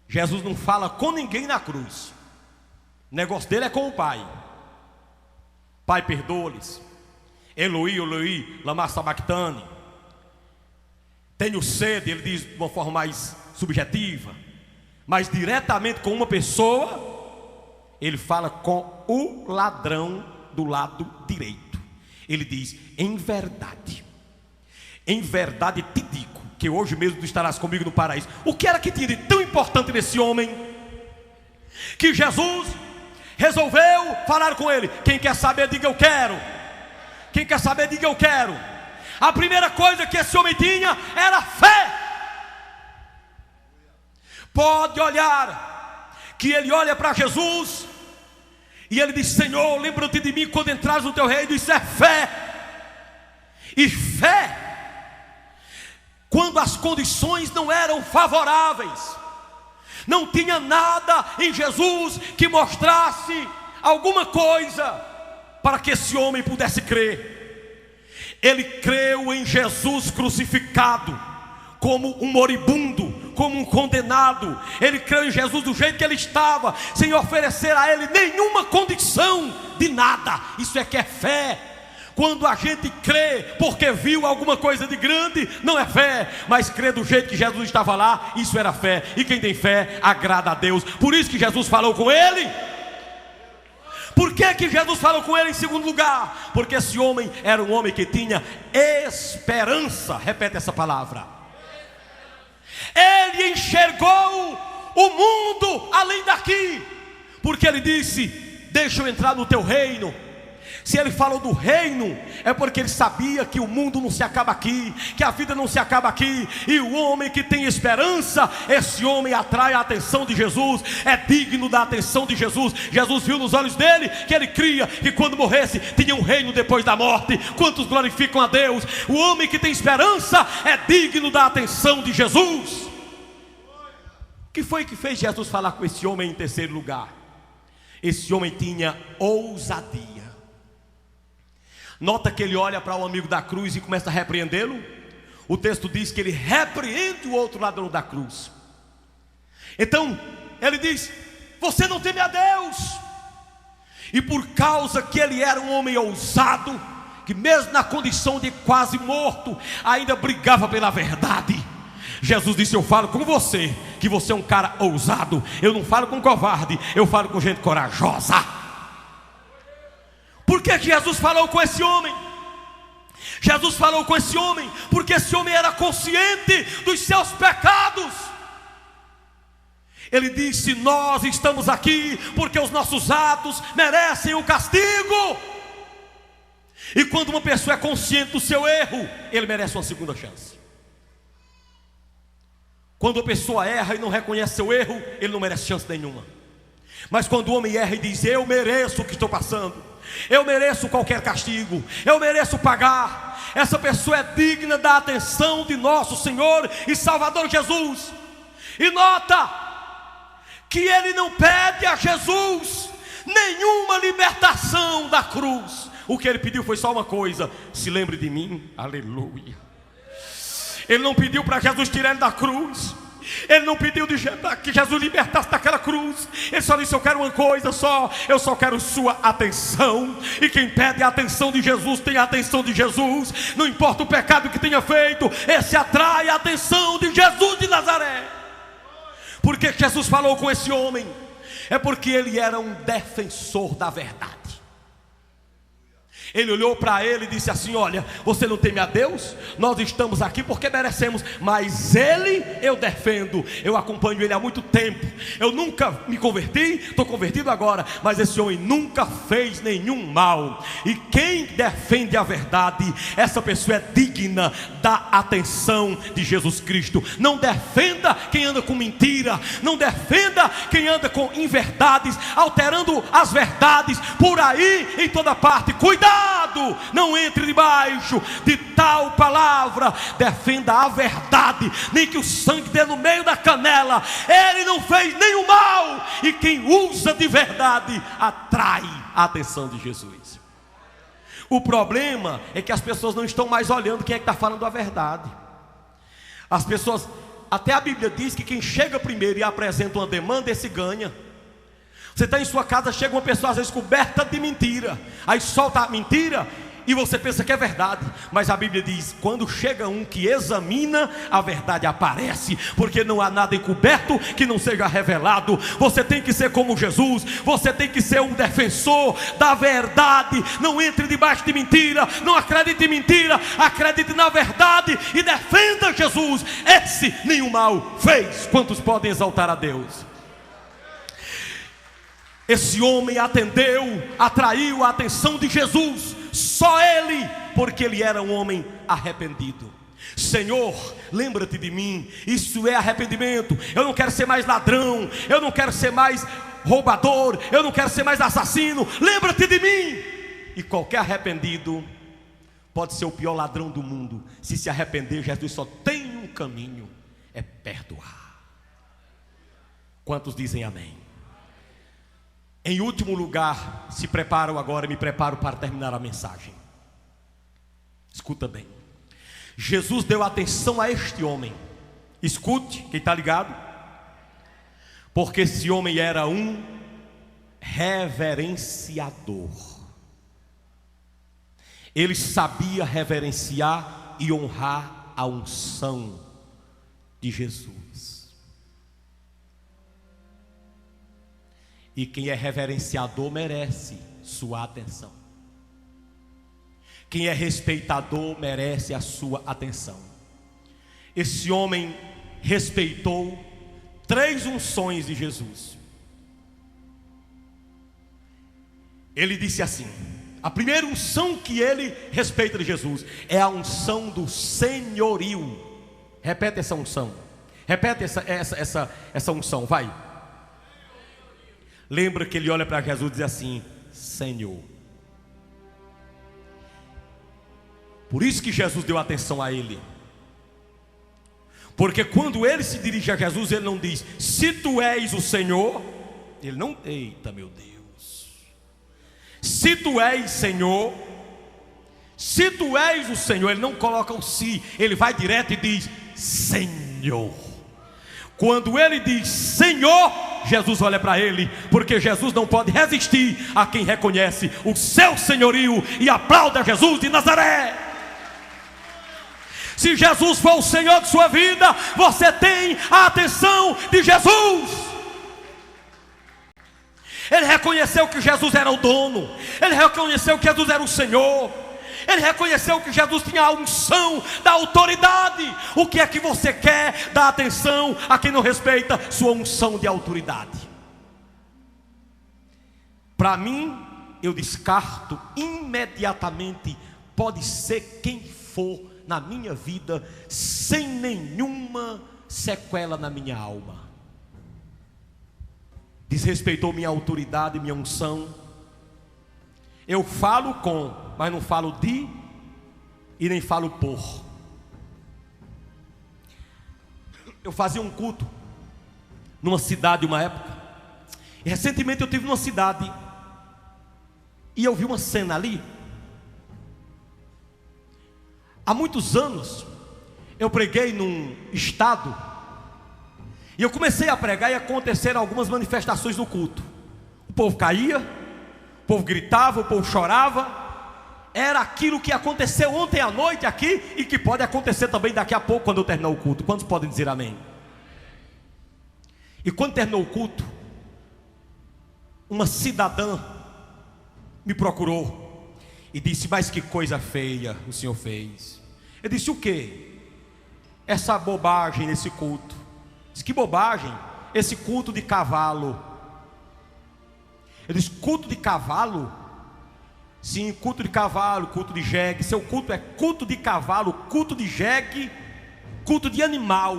Jesus não fala com ninguém na cruz. O negócio dele é com o Pai. Pai, perdoa-lhes. Eloi, Eloi, lama sabachthani. Tenho sede, ele diz de uma forma mais subjetiva. Mas diretamente com uma pessoa, ele fala com o ladrão do lado direito. Ele diz: em verdade te digo, que hoje mesmo tu estarás comigo no paraíso. O que era que tinha de tão importante nesse homem, que Jesus resolveu falar com ele? Quem quer saber, diga eu quero. Quem quer saber, diga eu quero. A primeira coisa que esse homem tinha era fé. Pode olhar, que ele olha para Jesus e ele diz: Senhor, lembra-te de mim quando entrares no teu reino. Isso é fé. E fé, quando as condições não eram favoráveis, não tinha nada em Jesus que mostrasse alguma coisa para que esse homem pudesse crer. Ele creu em Jesus crucificado como um moribundo, como um condenado. Ele creu em Jesus do jeito que ele estava, sem oferecer a ele nenhuma condição de nada. Isso é que é fé. Quando a gente crê porque viu alguma coisa de grande, não é fé. Mas crê do jeito que Jesus estava lá, isso era fé. E quem tem fé agrada a Deus. Por isso que Jesus falou com ele. Por que Jesus falou com ele em segundo lugar? Porque esse homem era um homem que tinha esperança. Repete essa palavra. Ele enxergou o mundo além daqui, porque ele disse: deixa eu entrar no teu reino. Se ele falou do reino, é porque ele sabia que o mundo não se acaba aqui, que a vida não se acaba aqui. E o homem que tem esperança, esse homem atrai a atenção de Jesus, é digno da atenção de Jesus. Jesus viu nos olhos dele que ele cria que quando morresse tinha um reino depois da morte. Quantos glorificam a Deus? O homem que tem esperança é digno da atenção de Jesus. O que foi que fez Jesus falar com esse homem em terceiro lugar? Esse homem tinha ousadia. Nota que ele olha para o amigo da cruz e começa a repreendê-lo. O texto diz que ele repreende o outro ladrão da cruz. Então ele diz: você não teme a Deus. E por causa que ele era um homem ousado, que mesmo na condição de quase morto, ainda brigava pela verdade, Jesus disse: eu falo com você, que você é um cara ousado. Eu não falo com covarde, eu falo com gente corajosa. Por que Jesus falou com esse homem? Jesus falou com esse homem porque esse homem era consciente dos seus pecados. Ele disse: nós estamos aqui porque os nossos atos merecem o castigo. E quando uma pessoa é consciente do seu erro, ele merece uma segunda chance. Quando a pessoa erra e não reconhece seu erro, ele não merece chance nenhuma. Mas quando o homem erra e diz: eu mereço o que estou passando, eu mereço qualquer castigo, eu mereço pagar, essa pessoa é digna da atenção de nosso Senhor e Salvador Jesus. E nota que ele não pede a Jesus nenhuma libertação da cruz. O que ele pediu foi só uma coisa: se lembre de mim. Aleluia. Ele não pediu para Jesus tirar ele da cruz. Ele não pediu que Jesus libertasse daquela cruz. Ele só disse: eu quero uma coisa só, eu só quero sua atenção. E quem pede a atenção de Jesus tem a atenção de Jesus. Não importa o pecado que tenha feito, esse atrai a atenção de Jesus de Nazaré. Por que Jesus falou com esse homem? É porque ele era um defensor da verdade. Ele olhou para ele e disse assim: olha, você não teme a Deus? Nós estamos aqui porque merecemos, mas ele eu defendo. Eu acompanho ele há muito tempo. Eu nunca me converti, estou convertido agora, mas esse homem nunca fez nenhum mal. E quem defende a verdade, essa pessoa é digna da atenção de Jesus Cristo. Não defenda quem anda com mentira, não defenda quem anda com inverdades, alterando as verdades por aí em toda parte. Cuidado! Não entre debaixo de tal palavra. Defenda a verdade, nem que o sangue dê no meio da canela. Ele não fez nenhum mal, e quem usa de verdade atrai a atenção de Jesus. O problema é que as pessoas não estão mais olhando quem é que está falando a verdade. As pessoas, até a Bíblia diz que quem chega primeiro e apresenta uma demanda, esse ganha. Você está em sua casa, chega uma pessoa às vezes coberta de mentira, aí solta a mentira e você pensa que é verdade, mas a Bíblia diz: quando chega um que examina, a verdade aparece, porque não há nada encoberto que não seja revelado. Você tem que ser como Jesus, você tem que ser um defensor da verdade. Não entre debaixo de mentira, não acredite em mentira, acredite na verdade e defenda Jesus. Esse nenhum mal fez. Quantos podem exaltar a Deus? Esse homem atendeu, atraiu a atenção de Jesus, só ele, porque ele era um homem arrependido. Senhor, lembra-te de mim. Isso é arrependimento. Eu não quero ser mais ladrão, eu não quero ser mais roubador, eu não quero ser mais assassino. Lembra-te de mim. E qualquer arrependido pode ser o pior ladrão do mundo. Se arrepender, Jesus só tem um caminho: é perdoar. Quantos dizem amém? Em último lugar, se preparam agora, me preparo para terminar a mensagem. Escuta bem. Jesus deu atenção a este homem. Escute, quem está ligado? Porque esse homem era um reverenciador. Ele sabia reverenciar e honrar a unção de Jesus. E quem é reverenciador merece sua atenção. Quem é respeitador merece a sua atenção. Esse homem respeitou 3 unções de Jesus. Ele disse assim: a primeira unção que ele respeita de Jesus é a unção do senhorio. Repete essa unção. Repete essa unção, vai. Lembra que ele olha para Jesus e diz assim: Senhor. Por isso que Jesus deu atenção a ele. Porque quando ele se dirige a Jesus, ele não diz: se tu és o Senhor. Ele não, eita meu Deus. Se tu és Senhor. Se tu és o Senhor. Ele não coloca um si, ele vai direto e diz: Senhor. Quando ele diz Senhor, Jesus olha para ele, porque Jesus não pode resistir a quem reconhece o seu senhorio e aplauda Jesus de Nazaré. Se Jesus for o Senhor de sua vida, você tem a atenção de Jesus. Ele reconheceu que Jesus era o dono, ele reconheceu que Jesus era o Senhor, ele reconheceu que Jesus tinha a unção da autoridade. O que é que você quer dar atenção a quem não respeita sua unção de autoridade? Para mim, eu descarto imediatamente. Pode ser quem for na minha vida, sem nenhuma sequela na minha alma. Desrespeitou minha autoridade, minha unção. Eu falo com, mas não falo de e nem falo por. Eu fazia um culto numa cidade uma época, e recentemente eu estive numa cidade e eu vi uma cena ali. Há muitos anos eu preguei num estado e eu comecei a pregar e aconteceram algumas manifestações no culto. O povo caía, o povo gritava, o povo chorava. Era aquilo que aconteceu ontem à noite aqui e que pode acontecer também daqui a pouco quando eu terminar o culto. Quantos podem dizer amém? E quando terminou o culto, uma cidadã me procurou e disse: mas que coisa feia o senhor fez. Eu disse: o quê? Essa bobagem nesse culto. Disse: que bobagem? Esse culto de cavalo. Eu disse: culto de cavalo? Sim, culto de cavalo, culto de jegue. Seu culto é culto de cavalo, culto de jegue, culto de animal,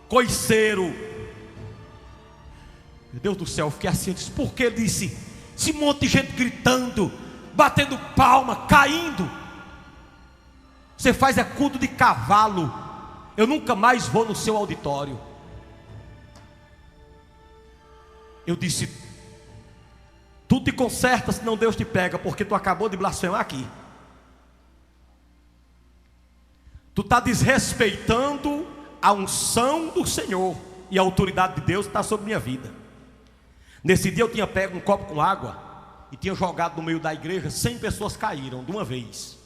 coiceiro. Meu Deus do céu, eu fiquei assim. Eu disse: por que? Ele disse: esse monte de gente gritando, batendo palma, caindo. Você faz é culto de cavalo. Eu nunca mais vou no seu auditório. Eu disse: tu te conserta, senão Deus te pega, porque tu acabou de blasfemar aqui. Tu está desrespeitando a unção do Senhor, e a autoridade de Deus está sobre minha vida. Nesse dia eu tinha pego um copo com água e tinha jogado no meio da igreja. 100 pessoas caíram de uma vez.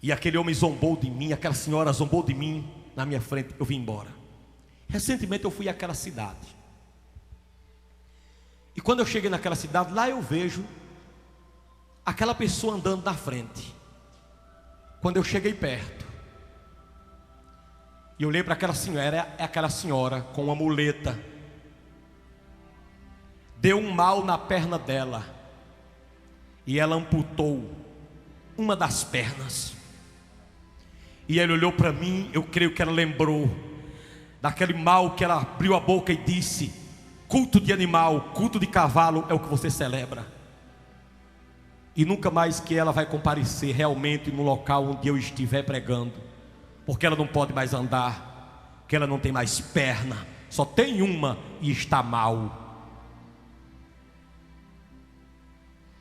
E aquele homem zombou de mim, aquela senhora zombou de mim na minha frente. Eu vim embora. Recentemente eu fui àquela cidade. E quando eu cheguei naquela cidade, lá eu vejo aquela pessoa andando na frente. Quando eu cheguei perto, e eu olhei para aquela senhora, é aquela senhora com uma muleta. Deu um mal na perna dela, e ela amputou uma das pernas. E ele olhou para mim, eu creio que ela lembrou daquele mal que ela abriu a boca e disse: culto de animal, culto de cavalo é o que você celebra. E nunca mais que ela vai comparecer realmente no local onde eu estiver pregando, porque ela não pode mais andar, porque ela não tem mais perna, só tem uma e está mal.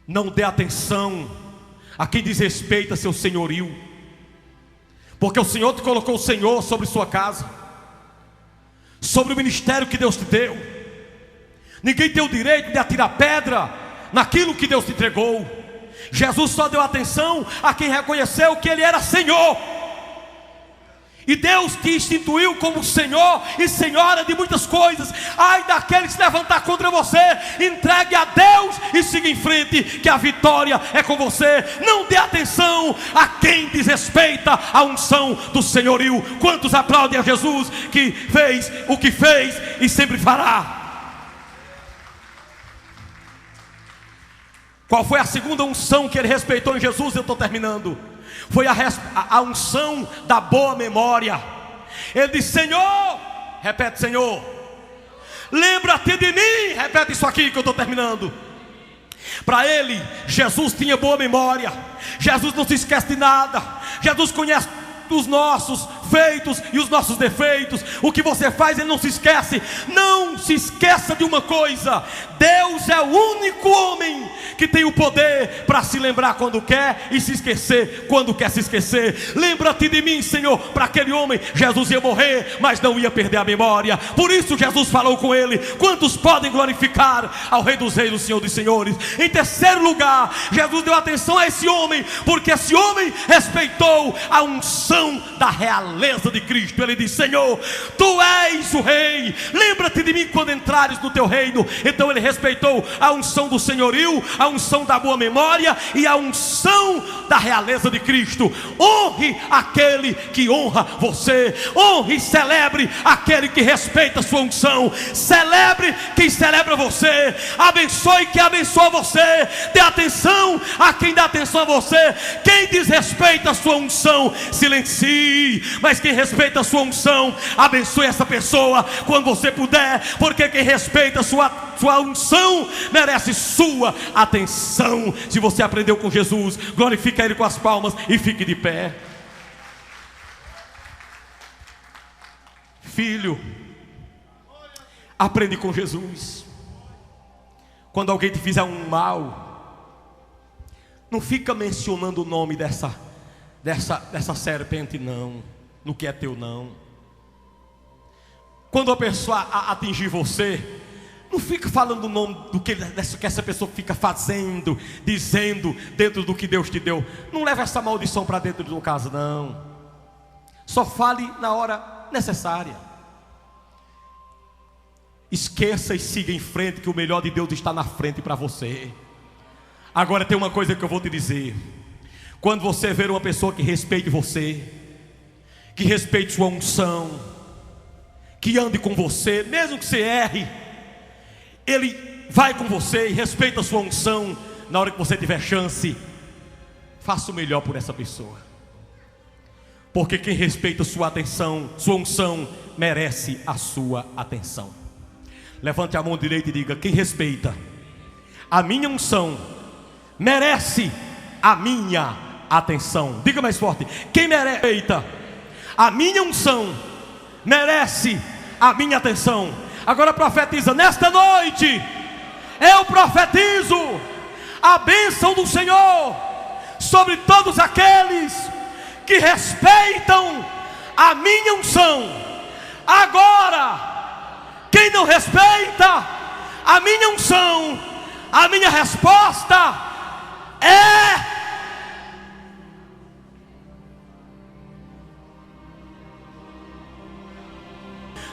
Não dê atenção a quem desrespeita seu senhorio, porque o Senhor te colocou o Senhor sobre sua casa, sobre o ministério que Deus te deu. Ninguém tem o direito de atirar pedra naquilo que Deus te entregou. Jesus só deu atenção a quem reconheceu que Ele era Senhor. E Deus te instituiu como Senhor e Senhora de muitas coisas. Ai daquele que se levantar contra você, entregue a Deus e siga em frente, que a vitória é com você. Não dê atenção a quem desrespeita a unção do senhorio. Quantos aplaudem a Jesus que fez o que fez e sempre fará? Qual foi a segunda unção que ele respeitou em Jesus? Eu estou terminando. Foi a unção da boa memória. Ele disse: Senhor, repete: Senhor, lembra-te de mim. Repete isso aqui que eu estou terminando. Para ele, Jesus tinha boa memória. Jesus não se esquece de nada. Jesus conhece os nossos feitos e os nossos defeitos. O que você faz, ele não se esquece. Não se esqueça de uma coisa: Deus é o único homem que tem o poder para se lembrar quando quer e se esquecer quando quer se esquecer. Lembra-te de mim, Senhor. Para aquele homem, Jesus ia morrer, mas não ia perder a memória. Por isso Jesus falou com ele: quantos podem glorificar ao Rei dos Reis, o Senhor dos Senhores? Em terceiro lugar, Jesus deu atenção a esse homem, porque esse homem respeitou a unção da realeza de Cristo. Ele disse: Senhor, tu és o Rei, lembra-te de mim quando entrares no teu reino. Então ele respeitou a unção do senhorio, a unção da boa memória e a unção da realeza de Cristo. Honre aquele que honra você. Honre e celebre aquele que respeita a sua unção. Celebre quem celebra você. Abençoe quem abençoa você. Dê atenção a quem dá atenção a você. Quem desrespeita a sua unção, silencie. Mas quem respeita a sua unção, abençoe essa pessoa quando você puder, porque quem respeita a sua unção merece sua atenção. Se você aprendeu com Jesus, glorifica Ele com as palmas e fique de pé. Filho, aprende com Jesus. Quando alguém te fizer um mal, não fica mencionando o nome dessa serpente, não, no que é teu, não. Quando a pessoa atingir você, não fica falando o nome do que essa pessoa fica fazendo, dizendo dentro do que Deus te deu. Não leva essa maldição para dentro de uma casa, não. Só fale na hora necessária. Esqueça e siga em frente, que o melhor de Deus está na frente para você. Agora tem uma coisa que eu vou te dizer: quando você ver uma pessoa que respeite você, que respeite sua unção, que ande com você, mesmo que você erre, ele vai com você e respeita a sua unção. Na hora que você tiver chance, faça o melhor por essa pessoa, porque quem respeita sua atenção, sua unção, merece a sua atenção. Levante a mão direita e diga: quem respeita a minha unção, merece a minha atenção. Diga mais forte: quem respeita a minha unção, merece a minha atenção. Agora profetiza: nesta noite eu profetizo a bênção do Senhor sobre todos aqueles que respeitam a minha unção. Agora, quem não respeita a minha unção, a minha resposta é: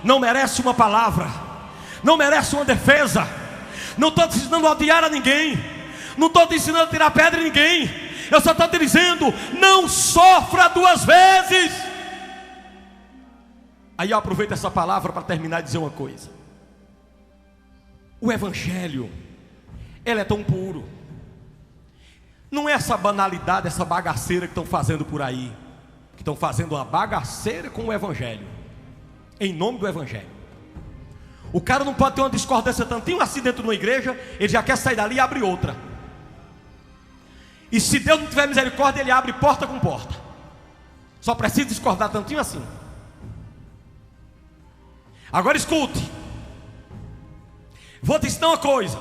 não merece uma palavra, não merece uma defesa. Não estou te ensinando a odiar a ninguém, não estou te ensinando a tirar pedra em ninguém. Eu só estou te dizendo: não sofra duas vezes. Aí eu aproveito essa palavra para terminar e dizer uma coisa: o Evangelho, ele é tão puro. Não é essa banalidade, essa bagaceira que estão fazendo por aí, que estão fazendo uma bagaceira com o Evangelho, em nome do Evangelho. O cara não pode ter uma discordância tantinho assim dentro de uma igreja, ele já quer sair dali e abre outra. E se Deus não tiver misericórdia, ele abre porta com porta. Só precisa discordar tantinho assim. Agora escute, vou te ensinar uma coisa: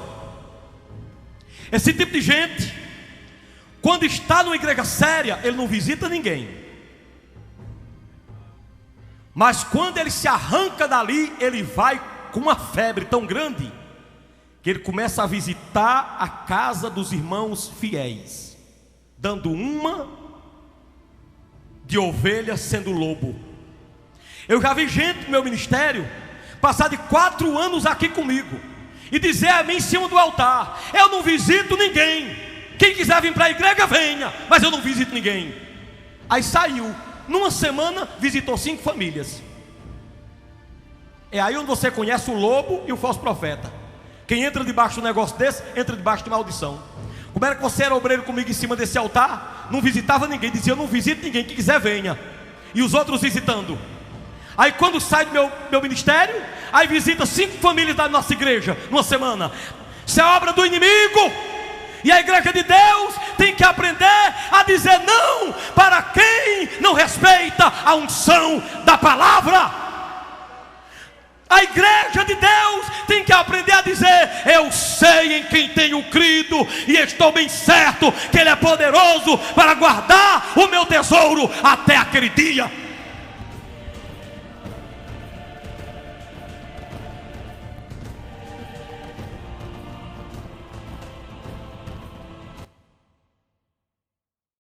esse tipo de gente, quando está numa igreja séria, ele não visita ninguém. Mas quando ele se arranca dali, ele vai com uma febre tão grande que ele começa a visitar a casa dos irmãos fiéis, dando uma de ovelha sendo lobo. Eu já vi gente no meu ministério passar de 4 anos aqui comigo e dizer a mim em cima do altar: eu não visito ninguém, quem quiser vir para a igreja venha, mas eu não visito ninguém. Aí saiu, numa semana visitou 5 famílias. É aí onde você conhece o lobo e o falso profeta. Quem entra debaixo de um negócio desse, entra debaixo de maldição. Como era que você era obreiro comigo em cima desse altar? Não visitava ninguém, dizia: eu não visito ninguém, quem quiser venha. E os outros visitando. Aí quando sai do meu ministério, aí visita 5 famílias da nossa igreja numa semana. Isso é obra do inimigo. E a igreja de Deus tem que aprender a dizer não para quem não respeita a unção da palavra. A igreja de Deus tem que aprender a dizer: eu sei em quem tenho crido e estou bem certo que Ele é poderoso para guardar o meu tesouro até aquele dia.